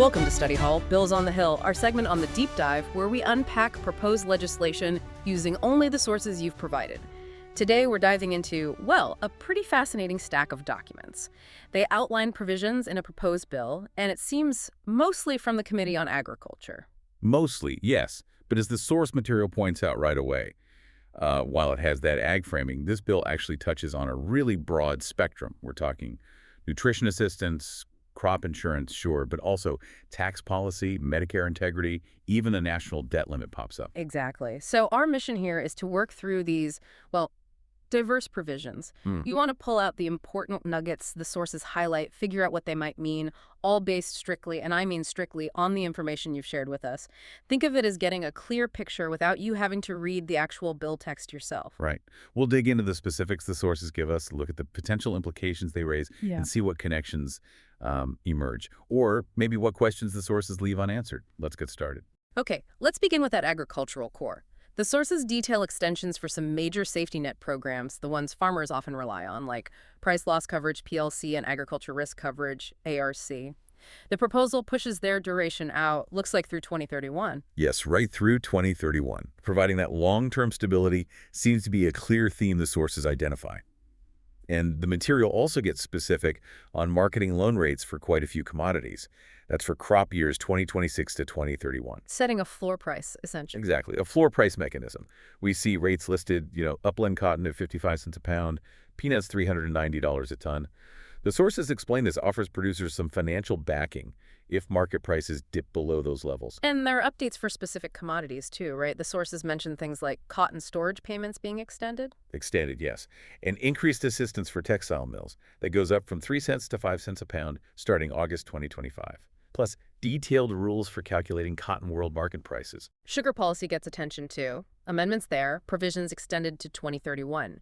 Welcome to Study Hall, Bills on the Hill, our segment on the deep dive where we unpack proposed legislation using only the sources you've provided. Today we're diving into, well, a pretty fascinating stack of documents. They outline provisions in a proposed bill, and it seems mostly from the Committee on Agriculture. Mostly, yes, but as the source material points out right away, while it has that ag framing, this bill actually touches on a really broad spectrum. We're talking nutrition assistance, crop insurance, sure, but also tax policy, Medicare integrity, even the national debt limit pops up. Exactly. So our mission here is to work through these, well, diverse provisions. You want to pull out the important nuggets the sources highlight, figure out what they might mean, all based strictly, and I mean strictly, on the information you've shared with us. Think of it as getting a clear picture without you having to read the actual bill text yourself. Right. We'll dig into the specifics the sources give us, look at the potential implications they raise, and see what connections emerge, or maybe what questions the sources leave unanswered. Let's get started. Okay, let's begin with that agricultural core. The sources detail extensions for some major safety net programs, the ones farmers often rely on, like price loss coverage, PLC, and agriculture risk coverage, ARC. The proposal pushes their duration out, looks like through 2031. Yes, right through 2031. Providing that long-term stability seems to be a clear theme the sources identify. And the material also gets specific on marketing loan rates for quite a few commodities. That's for crop years 2026 to 2031. Setting a floor price, essentially. Exactly, a floor price mechanism. We see rates listed, upland cotton at 55 cents a pound, peanuts $390 a ton. The sources explain this offers producers some financial backing if market prices dip below those levels. And there are updates for specific commodities too, right? The sources mention things like cotton storage payments being extended. Extended, yes. And increased assistance for textile mills that goes up from 3 cents to 5 cents a pound starting August 2025. Plus, detailed rules for calculating cotton world market prices. Sugar policy gets attention too. Amendments there, provisions extended to 2031.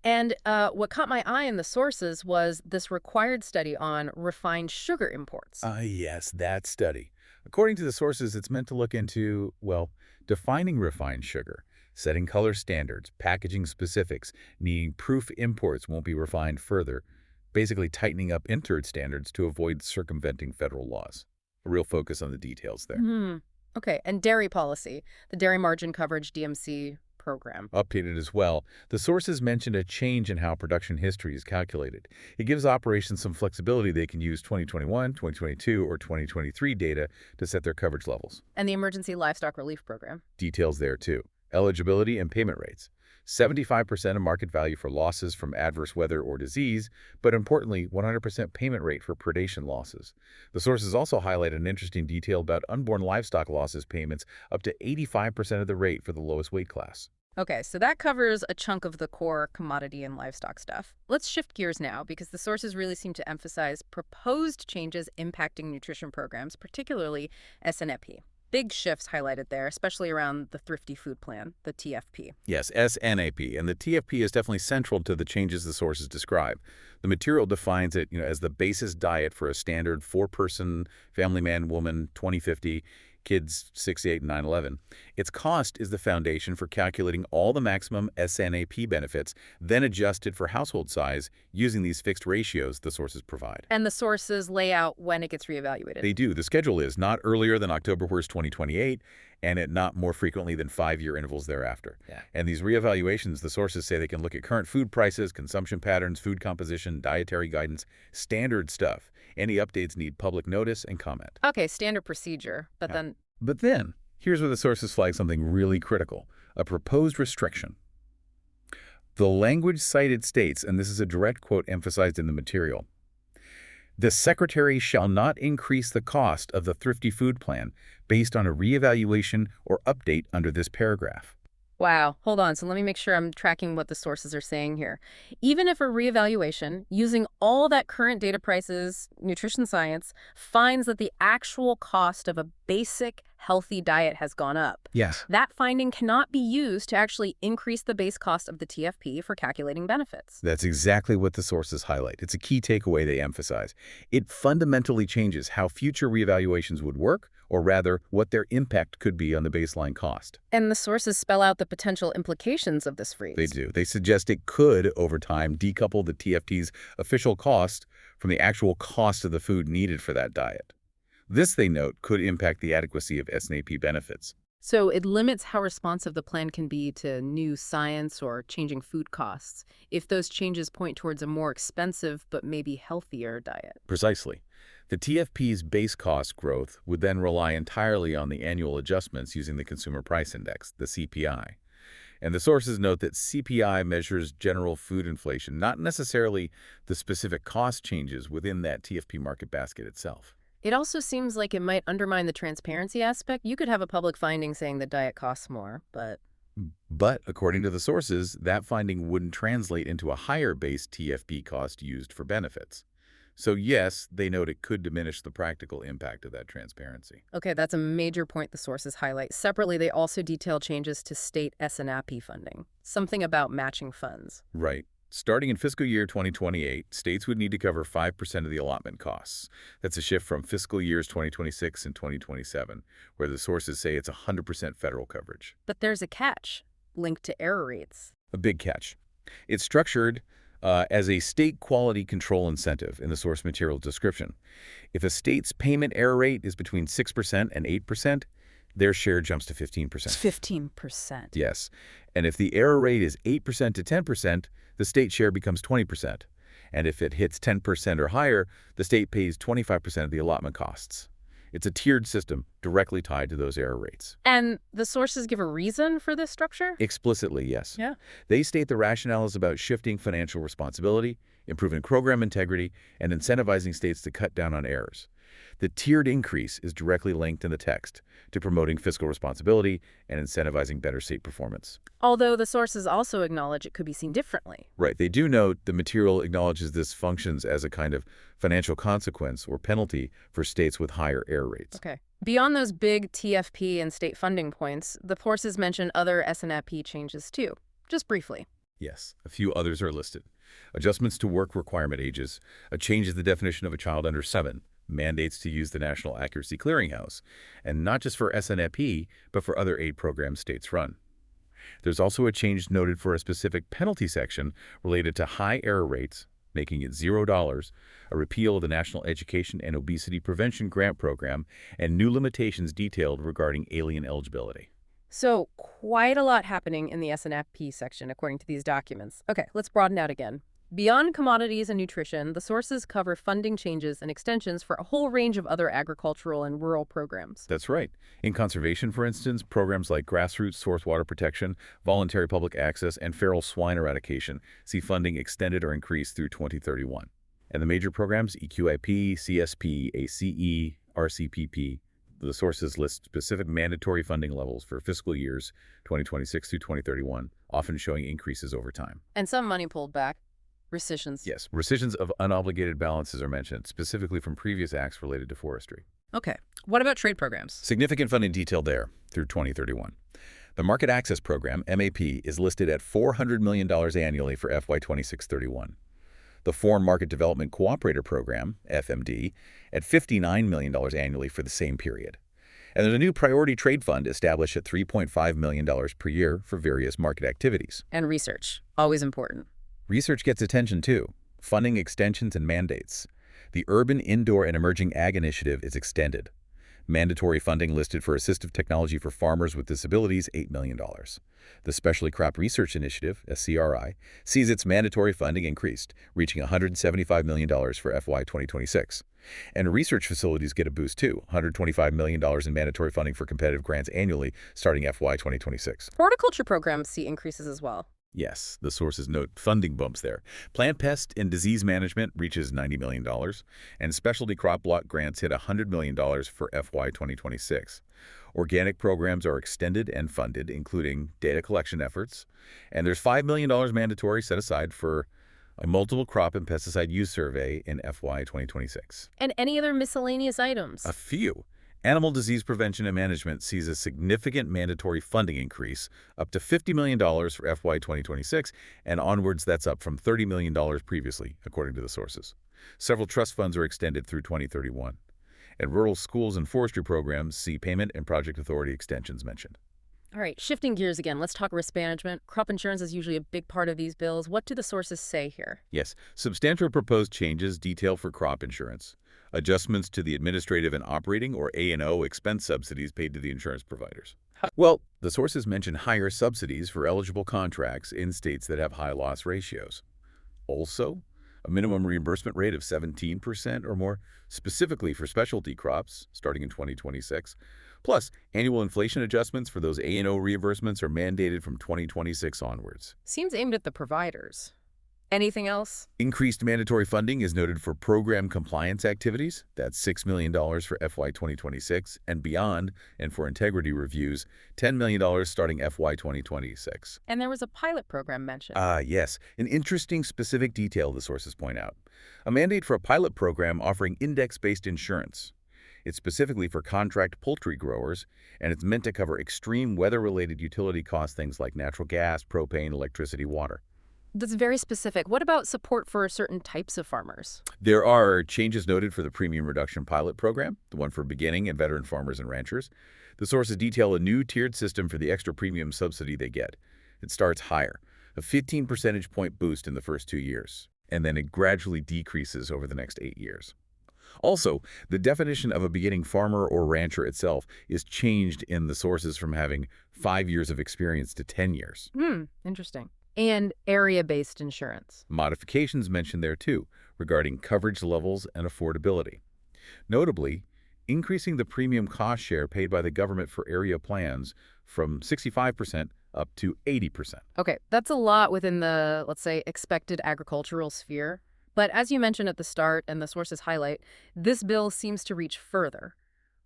And what caught my eye in the sources was this required study on refined sugar imports. Yes, that study. According to the sources, it's meant to look into, well, defining refined sugar, setting color standards, packaging specifics, meaning proof imports won't be refined further, basically tightening up entered standards to avoid circumventing federal laws. A real focus on the details there. Okay, and dairy policy, the dairy margin coverage DMC program. Updated as well. The sources mentioned a change in how production history is calculated. It gives operations some flexibility. They can use 2021, 2022, or 2023 data to set their coverage levels. And the emergency livestock relief program. Details there too. Eligibility and payment rates. 75% of market value for losses from adverse weather or disease, but importantly, 100% payment rate for predation losses. The sources also highlight an interesting detail about unborn livestock losses payments up to 85% of the rate for the lowest weight class. Okay, so that covers a chunk of the core commodity and livestock stuff. Let's shift gears now because the sources really seem to emphasize proposed changes impacting nutrition programs, particularly SNAP. Big shifts highlighted there, especially around the Thrifty Food Plan, the TFP. Yes, SNAP, and the TFP is definitely central to the changes the sources describe. The material defines it, as the basis diet for a standard 4-person family man, woman, 2050, kids 6, 8, and 9, 11. Its cost is the foundation for calculating all the maximum SNAP benefits, then adjusted for household size using these fixed ratios the sources provide. And the sources lay out when it gets reevaluated. They do. The schedule is not earlier than October 1st, 2028, and at not more frequently than 5-year intervals thereafter. And these reevaluations, the sources say they can look at current food prices, consumption patterns, food composition, dietary guidance, standard stuff. Any updates need public notice and comment. Okay, standard procedure, but then, here's where the sources flag something really critical, a proposed restriction. The language cited states, and this is a direct quote emphasized in the material, "The Secretary shall not increase the cost of the Thrifty Food Plan based on a reevaluation or update under this paragraph." Wow, hold on. So let me make sure I'm tracking what the sources are saying here. Even if a reevaluation, using all that current data prices, nutrition science, finds that the actual cost of a basic healthy diet has gone up, that finding cannot be used to actually increase the base cost of the TFP for calculating benefits. That's exactly what the sources highlight. It's a key takeaway they emphasize. It fundamentally changes how future reevaluations would work, or rather, what their impact could be on the baseline cost. And the sources spell out the potential implications of this freeze. They do. They suggest it could, over time, decouple the TFT's official cost from the actual cost of the food needed for that diet. This, they note, could impact the adequacy of SNAP benefits. So it limits how responsive the plan can be to new science or changing food costs if those changes point towards a more expensive but maybe healthier diet. Precisely. The TFP's base cost growth would then rely entirely on the annual adjustments using the Consumer Price Index, the CPI. And the sources note that CPI measures general food inflation, not necessarily the specific cost changes within that TFP market basket itself. It also seems like it might undermine the transparency aspect. You could have a public finding saying the diet costs more, but But according to the sources, that finding wouldn't translate into a higher base TFP cost used for benefits. So yes, they note it could diminish the practical impact of that transparency. okay, that's a major point the sources highlight. Separately, they also detail changes to state SNAP funding, something about matching funds. Right. Starting in fiscal year 2028, states would need to cover 5% of the allotment costs. That's a shift from fiscal years 2026 and 2027, where the sources say it's 100% federal coverage. But there's a catch linked to error rates. A big catch. It's structured as a state quality control incentive in the source material description. If a state's payment error rate is between 6% and 8%, their share jumps to 15%. It's 15%. Yes. And if the error rate is 8% to 10%, the state share becomes 20%. And if it hits 10% or higher, the state pays 25% of the allotment costs. It's a tiered system directly tied to those error rates. And the sources give a reason for this structure? Explicitly, yes. Yeah. They state the rationale is about shifting financial responsibility, improving program integrity, and incentivizing states to cut down on errors. The tiered increase is directly linked in the text to promoting fiscal responsibility and incentivizing better state performance. Although the sources also acknowledge it could be seen differently. Right. They do note the material acknowledges this functions as a kind of financial consequence or penalty for states with higher error rates. Okay. Beyond those big TFP and state funding points, the sources mention other SNAP changes too, just briefly. Yes, a few others are listed. Adjustments to work requirement ages, a change in the definition of a child under 7, mandates to use the National Accuracy Clearinghouse, and not just for SNAP, but for other aid programs states run. There's also a change noted for a specific penalty section related to high error rates, making it $0, a repeal of the National Education and Obesity Prevention Grant Program, and new limitations detailed regarding alien eligibility. So quite a lot happening in the SNAP section, according to these documents. Okay, let's broaden out again. Beyond commodities and nutrition, the sources cover funding changes and extensions for a whole range of other agricultural and rural programs. That's right. In conservation, for instance, programs like grassroots source water protection, voluntary public access, and feral swine eradication see funding extended or increased through 2031. And the major programs, EQIP, CSP, ACE, RCPP, the sources list specific mandatory funding levels for fiscal years 2026 through 2031, often showing increases over time. And some money pulled back. Rescissions. Yes, rescissions of unobligated balances are mentioned, specifically from previous acts related to forestry. Okay. What about trade programs? Significant funding detail there through 2031. The Market Access Program, MAP, is listed at $400 million annually for FY 26-31. The Foreign Market Development Cooperator Program, FMD, at $59 million annually for the same period. And there's a new Priority Trade Fund established at $3.5 million per year for various market activities. And research. Always important. Research gets attention too, funding extensions and mandates. The Urban, Indoor, and Emerging Ag Initiative is extended. Mandatory funding listed for assistive technology for farmers with disabilities, $8 million. The Specialty Crop Research Initiative, SCRI, sees its mandatory funding increased, reaching $175 million for FY 2026. And research facilities get a boost too, $125 million in mandatory funding for competitive grants annually starting FY 2026. Horticulture programs see increases as well. Yes, the sources note funding bumps there. Plant pest and disease management reaches $90 million, and specialty crop block grants hit $100 million for FY 2026. Organic programs are extended and funded, including data collection efforts, and there's $5 million mandatory set aside for a multiple crop and pesticide use survey in FY 2026. And any other miscellaneous items? A few. Animal disease prevention and management sees a significant mandatory funding increase, up to $50 million for FY 2026, and onwards that's up from $30 million previously, according to the sources. Several trust funds are extended through 2031. And rural schools and forestry programs see payment and project authority extensions mentioned. All right, shifting gears again, let's talk risk management. Crop insurance is usually a big part of these bills. What do the sources say here? Yes, substantial proposed changes detail for crop insurance. adjustments to the administrative and operating or A&O expense subsidies paid to the insurance providers. Well, the sources mention higher subsidies for eligible contracts in states that have high loss ratios. Also, a minimum reimbursement rate of 17% or more, specifically for specialty crops, starting in 2026. Plus, annual inflation adjustments for those A&O reimbursements are mandated from 2026 onwards. Seems aimed at the providers. Anything else? Increased mandatory funding is noted for program compliance activities. That's $6 million for FY 2026 and beyond, and for integrity reviews, $10 million starting FY 2026. And there was a pilot program mentioned. Yes, an interesting specific detail the sources point out. A mandate for a pilot program offering index-based insurance. It's specifically for contract poultry growers, and it's meant to cover extreme weather-related utility costs, things like natural gas, propane, electricity, water. That's very specific. What about support for certain types of farmers? There are changes noted for the Premium Reduction Pilot Program, the one for beginning and veteran farmers and ranchers. The sources detail a new tiered system for the extra premium subsidy they get. It starts higher, a 15 percentage point boost in the first 2 years, and then it gradually decreases over the next 8 years. Also, the definition of a beginning farmer or rancher itself is changed in the sources from having 5 years of experience to 10 years. Interesting. And area-based insurance. Modifications mentioned there too, regarding coverage levels and affordability. Notably, increasing the premium cost share paid by the government for area plans from 65% up to 80%. Okay, that's a lot within the, let's say, expected agricultural sphere. But as you mentioned at the start and the sources highlight, this bill seems to reach further.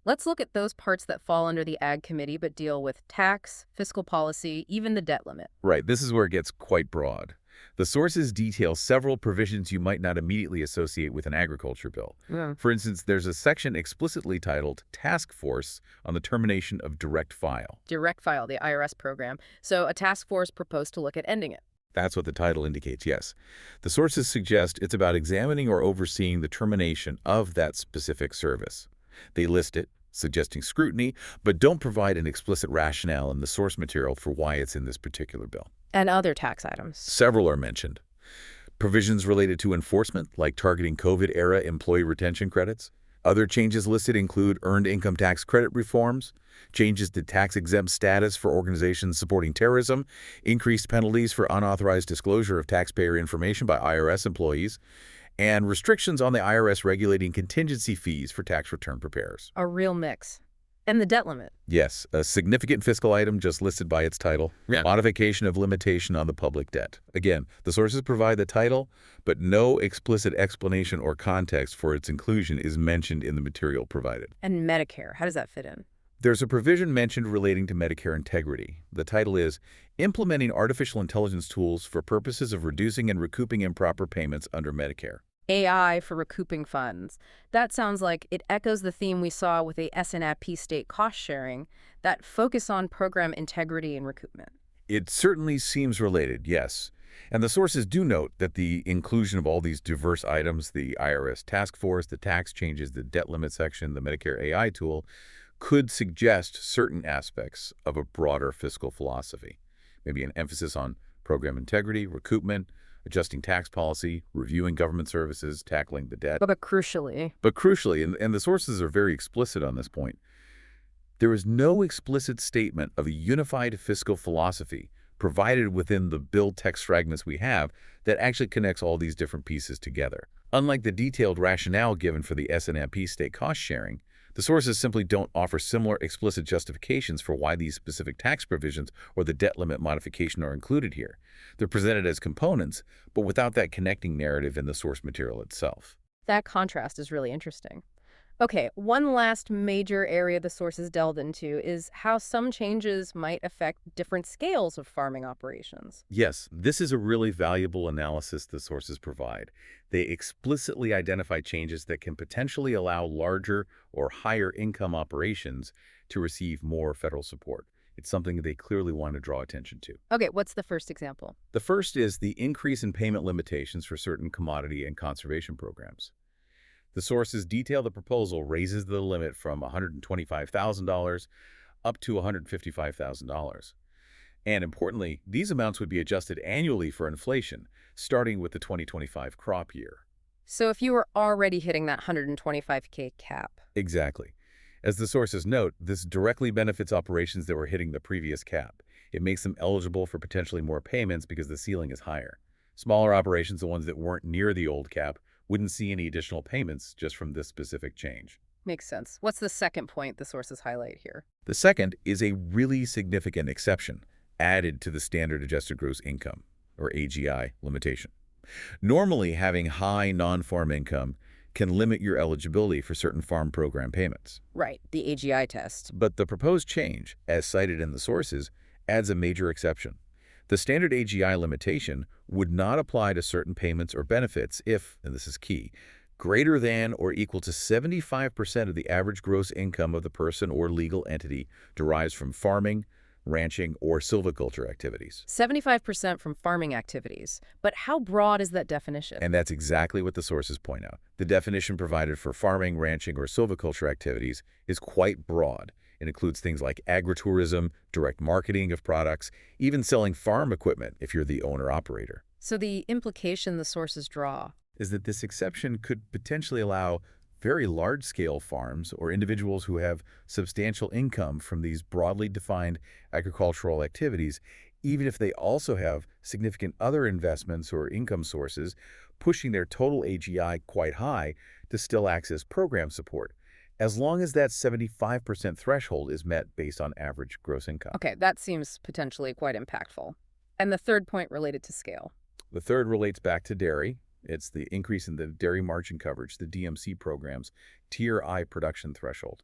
Let's look at those parts that fall under the Ag Committee but deal with tax, fiscal policy, even the debt limit. Right, this is where it gets quite broad. The sources detail several provisions you might not immediately associate with an agriculture bill. Yeah. For instance, there's a section explicitly titled Task Force on the Termination of Direct File. Direct File, the IRS program. So a task force proposed to look at ending it. That's what the title indicates, yes. The sources suggest it's about examining or overseeing the termination of that specific service. They list it, suggesting scrutiny, but don't provide an explicit rationale in the source material for why it's in this particular bill. And other tax items. Several are mentioned. Provisions related to enforcement, like targeting COVID-era employee retention credits. Other changes listed include earned income tax credit reforms, changes to tax-exempt status for organizations supporting terrorism, increased penalties for unauthorized disclosure of taxpayer information by IRS employees, and restrictions on the IRS regulating contingency fees for tax return preparers. A real mix. And the debt limit. Yes, a significant fiscal item just listed by its title, modification of limitation on the public debt. Again, the sources provide the title, but no explicit explanation or context for its inclusion is mentioned in the material provided. And Medicare, how does that fit in? There's a provision mentioned relating to Medicare integrity. The title is Implementing Artificial Intelligence Tools for Purposes of Reducing and Recouping Improper Payments under Medicare. AI for recouping funds. That sounds like it echoes the theme we saw with the SNAP state cost sharing, that focus on program integrity and recoupment. It certainly seems related, yes. And the sources do note that the inclusion of all these diverse items, the IRS task force, the tax changes, the debt limit section, the Medicare AI tool, could suggest certain aspects of a broader fiscal philosophy. Maybe an emphasis on program integrity, recoupment, adjusting tax policy, reviewing government services, tackling the debt. But crucially, and the sources are very explicit on this point, there is no explicit statement of a unified fiscal philosophy provided within the bill text fragments we have that actually connects all these different pieces together. Unlike the detailed rationale given for the SNAP state cost sharing, the sources simply don't offer similar explicit justifications for why these specific tax provisions or the debt limit modification are included here. They're presented as components, but without that connecting narrative in the source material itself. that contrast is really interesting. Okay, one last major area the sources delved into is how some changes might affect different scales of farming operations. Yes, this is a really valuable analysis the sources provide. They explicitly identify changes that can potentially allow larger or higher income operations to receive more federal support. It's something they clearly want to draw attention to. Okay, what's the first example? The first is the increase in payment limitations for certain commodity and conservation programs. The sources detail the proposal raises the limit from $125,000 up to $155,000. And importantly, these amounts would be adjusted annually for inflation, starting with the 2025 crop year. So if you were already hitting that 125K cap. Exactly. As the sources note, this directly benefits operations that were hitting the previous cap. It makes them eligible for potentially more payments because the ceiling is higher. Smaller operations, the ones that weren't near the old cap, wouldn't see any additional payments just from this specific change. Makes sense. What's the second point the sources highlight here? The second is a really significant exception added to the standard adjusted gross income, or AGI, limitation. Normally, having high non-farm income can limit your eligibility for certain farm program payments. Right, the AGI test. But the proposed change, as cited in the sources, adds a major exception. The standard AGI limitation would not apply to certain payments or benefits if, and this is key, greater than or equal to 75% of the average gross income of the person or legal entity derives from farming, ranching, or silviculture activities. 75% from farming activities. But how broad is that definition? And that's exactly what the sources point out. The definition provided for farming, ranching, or silviculture activities is quite broad. It includes things like agritourism, direct marketing of products, even selling farm equipment if you're the owner-operator. So the implication the sources draw Is that this exception could potentially allow very large-scale farms or individuals who have substantial income from these broadly defined agricultural activities, even if they also have significant other investments or income sources, pushing their total AGI quite high to still access program support, as long as that 75% threshold is met based on average gross income. Okay, that seems potentially quite impactful. And the third point related to scale. The third relates back to dairy. It's the increase in the dairy margin coverage, the DMC program's Tier I production threshold.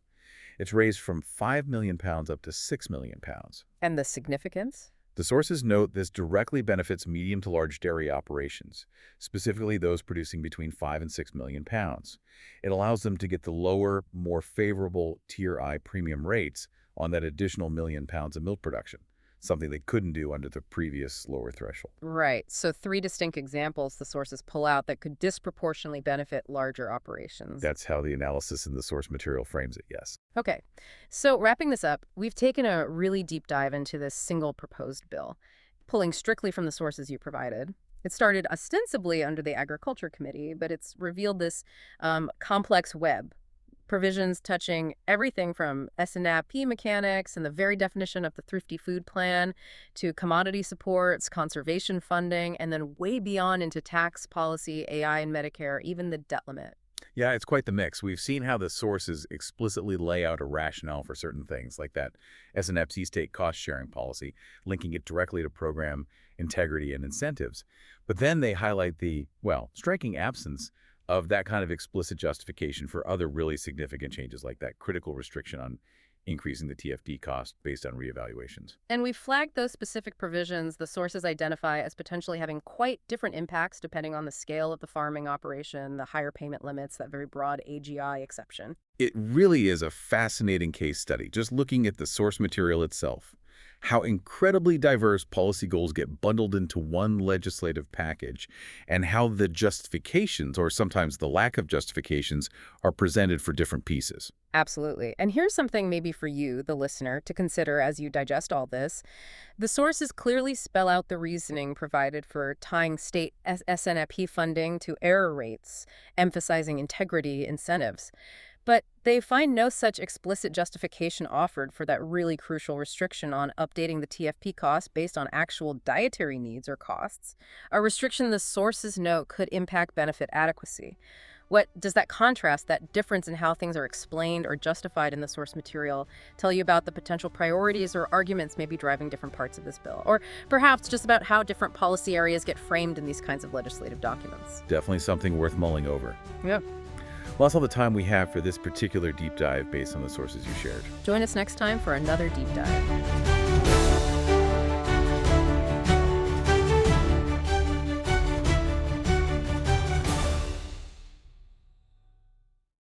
It's raised from 5 million pounds up to 6 million pounds. And the significance? The sources note this directly benefits medium to large dairy operations, specifically those producing between 5 and 6 million pounds. It allows them to get the lower, more favorable Tier I premium rates on that additional million pounds of milk production, something they couldn't do under the previous lower threshold. Right. So three distinct examples the sources pull out that could disproportionately benefit larger operations. That's how the analysis in the source material frames it, yes. Okay. So wrapping this up, we've taken a really deep dive into this single proposed bill, pulling strictly from the sources you provided. It started ostensibly under the Agriculture Committee, but it's revealed this complex web. Provisions touching everything from S&AP mechanics and the very definition of the Thrifty Food Plan to commodity supports, conservation funding, and then way beyond into tax policy, AI and Medicare, even the debt limit. Yeah, it's quite the mix. We've seen how the sources explicitly lay out a rationale for certain things, like that S&P state cost-sharing policy, linking it directly to program integrity and incentives. But then they highlight the, well, striking absence of that kind of explicit justification for other really significant changes like that critical restriction on increasing the TFD cost based on reevaluations. And we flagged those specific provisions the sources identify as potentially having quite different impacts depending on the scale of the farming operation, the higher payment limits, that very broad AGI exception. It really is a fascinating case study, just looking at the source material itself. How incredibly diverse policy goals get bundled into one legislative package, and how the justifications, or sometimes the lack of justifications, are presented for different pieces. Absolutely. And here's something maybe for you, the listener, to consider as you digest all this. The sources clearly spell out the reasoning provided for tying state SNP funding to error rates, emphasizing integrity incentives. But they find no such explicit justification offered for that really crucial restriction on updating the TFP cost based on actual dietary needs or costs, a restriction the sources note could impact benefit adequacy. What does that contrast, that difference in how things are explained or justified in the source material, tell you about the potential priorities or arguments maybe driving different parts of this bill? Or perhaps just about how different policy areas get framed in these kinds of legislative documents? Definitely something worth mulling over. Yeah. Well, that's all the time we have for this particular deep dive based on the sources you shared. Join us next time for another deep dive.